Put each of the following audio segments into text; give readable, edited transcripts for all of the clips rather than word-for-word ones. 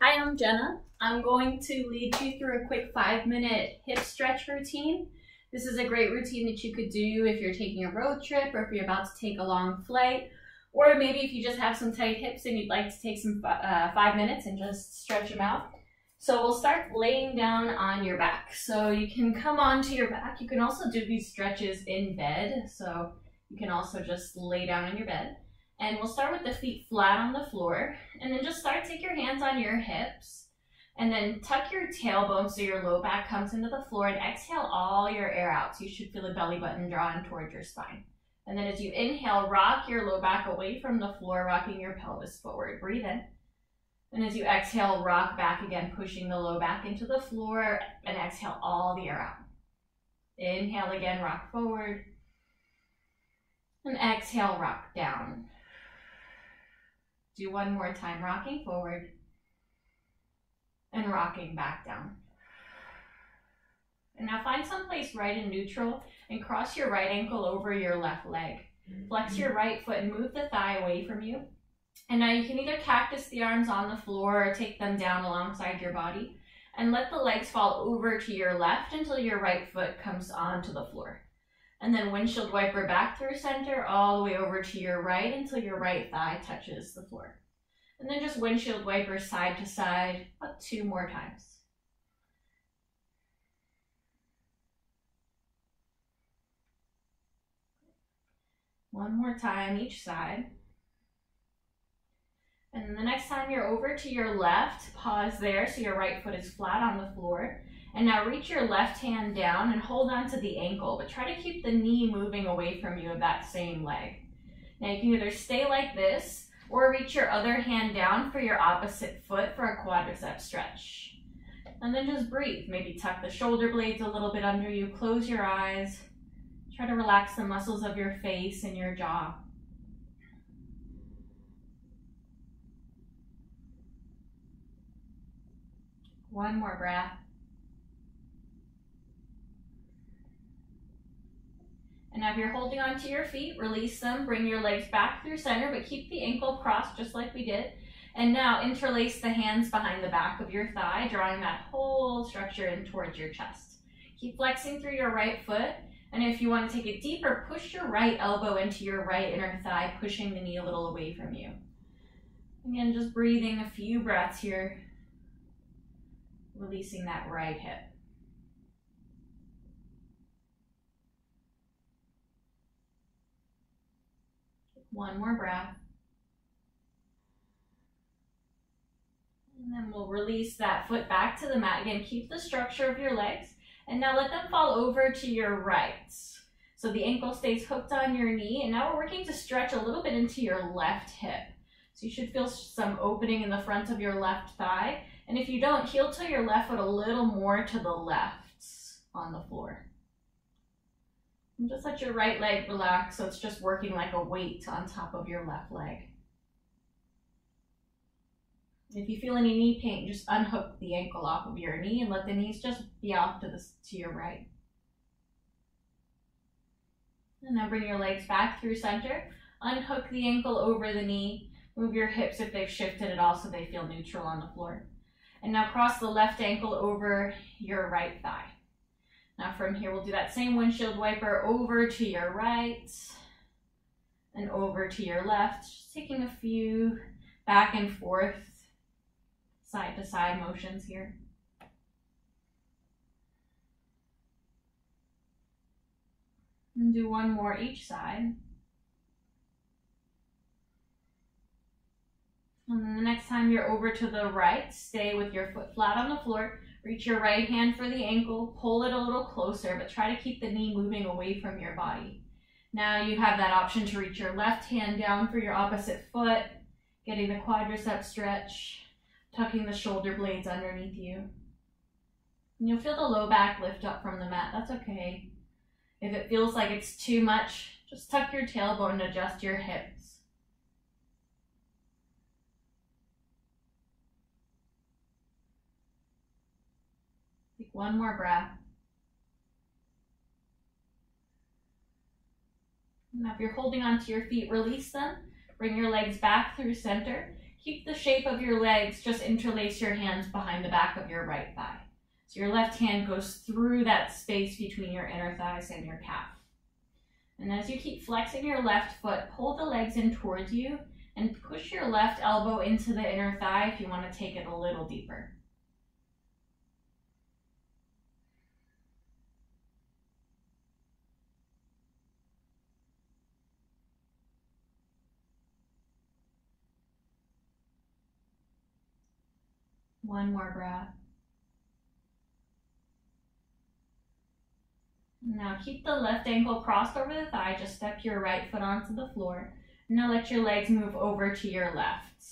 Hi, I'm Jenna. I'm going to lead you through a quick 5-minute hip stretch routine. This is a great routine that you could do if you're taking a road trip or if you're about to take a long flight, or maybe if you just have some tight hips and you'd like to take some 5 minutes and just stretch them out. So we'll start laying down on your back. So you can come onto your back. You can also do these stretches in bed. So you can also just lay down on your bed. And we'll start with the feet flat on the floor, and then just take your hands on your hips, and then tuck your tailbone so your low back comes into the floor, and exhale all your air out. So you should feel the belly button drawn towards your spine. And then as you inhale, rock your low back away from the floor, rocking your pelvis forward. Breathe in. And as you exhale, rock back again, pushing the low back into the floor, and exhale all the air out. Inhale again, rock forward, and exhale, rock down. Do one more time, rocking forward and rocking back down. And now find someplace right in neutral and cross your right ankle over your left leg. Flex your right foot and move the thigh away from you. And now you can either cactus the arms on the floor or take them down alongside your body, and let the legs fall over to your left until your right foot comes onto the floor. And then windshield wiper back through center all the way over to your right until your right thigh touches the floor. And then just windshield wiper side to side about 2 more times. One more time each side. And then the next time you're over to your left, pause there so your right foot is flat on the floor. And now reach your left hand down and hold on to the ankle, but try to keep the knee moving away from you of that same leg. Now you can either stay like this or reach your other hand down for your opposite foot for a quadricep stretch. And then just breathe. Maybe tuck the shoulder blades a little bit under you, close your eyes. Try to relax the muscles of your face and your jaw. One more breath. And now if you're holding onto your feet, release them, bring your legs back through center, but keep the ankle crossed just like we did. And now interlace the hands behind the back of your thigh, drawing that whole structure in towards your chest. Keep flexing through your right foot, and if you want to take it deeper, push your right elbow into your right inner thigh, pushing the knee a little away from you. Again, just breathing a few breaths here, releasing that right hip. One more breath. And then we'll release that foot back to the mat. Again, keep the structure of your legs. And now let them fall over to your right. So the ankle stays hooked on your knee. And now we're working to stretch a little bit into your left hip. So you should feel some opening in the front of your left thigh. And if you don't, heel toe your left foot a little more to the left on the floor. And just let your right leg relax so it's just working like a weight on top of your left leg. If you feel any knee pain, just unhook the ankle off of your knee and let the knees just be off to your right. And now bring your legs back through center. Unhook the ankle over the knee. Move your hips if they've shifted at all so they feel neutral on the floor. And now cross the left ankle over your right thigh. Now from here, we'll do that same windshield wiper over to your right and over to your left, just taking a few back and forth, side to side motions here. And do one more each side. And then the next time you're over to the right, stay with your foot flat on the floor. Reach your right hand for the ankle, pull it a little closer, but try to keep the knee moving away from your body. Now you have that option to reach your left hand down for your opposite foot, getting the quadricep stretch, tucking the shoulder blades underneath you. And you'll feel the low back lift up from the mat. That's okay. If it feels like it's too much, just tuck your tailbone and adjust your hips. One more breath. Now if you're holding onto your feet, release them. Bring your legs back through center. keep the shape of your legs, just interlace your hands behind the back of your right thigh. So your left hand goes through that space between your inner thighs and your calf. And as you keep flexing your left foot, pull the legs in towards you and push your left elbow into the inner thigh if you want to take it a little deeper. One more breath. Now keep the left ankle crossed over the thigh, just step your right foot onto the floor. Now let your legs move over to your left.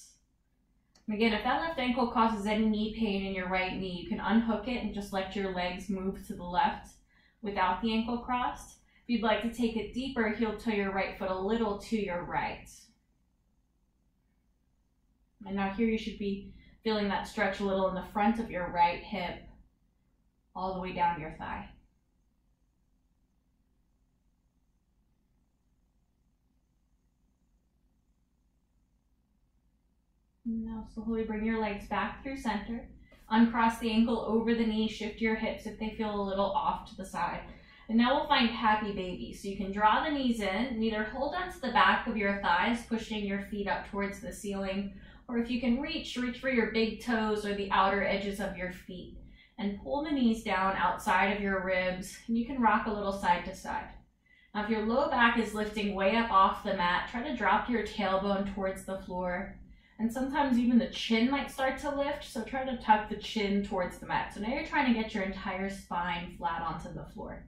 And again, if that left ankle causes any knee pain in your right knee, you can unhook it and just let your legs move to the left without the ankle crossed. If you'd like to take it deeper, heel toe your right foot a little to your right. And now here you should be feeling that stretch a little in the front of your right hip, all the way down your thigh. Now slowly bring your legs back through center. Uncross the ankle over the knee, shift your hips if they feel a little off to the side. And now we'll find happy baby. So you can draw the knees in and either hold onto the back of your thighs, pushing your feet up towards the ceiling, or if you can reach for your big toes or the outer edges of your feet. And pull the knees down outside of your ribs, and you can rock a little side to side. Now if your low back is lifting way up off the mat, try to drop your tailbone towards the floor. And sometimes even the chin might start to lift, so try to tuck the chin towards the mat. So now you're trying to get your entire spine flat onto the floor.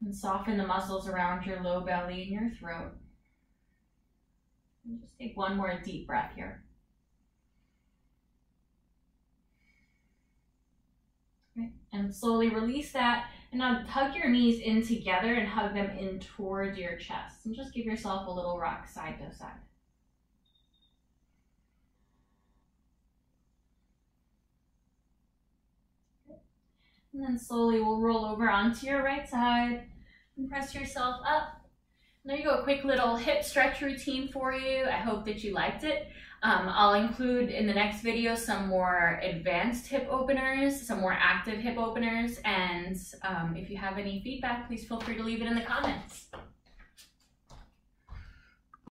And soften the muscles around your low belly and your throat. And just take one more deep breath here. Right. And slowly release that. And now hug your knees in together and hug them in towards your chest. And just give yourself a little rock side to side. And then slowly we'll roll over onto your right side and press yourself up. There you go, a quick little hip stretch routine for you. I hope that you liked it. I'll include in the next video some more advanced hip openers, some more active hip openers, and if you have any feedback, please feel free to leave it in the comments.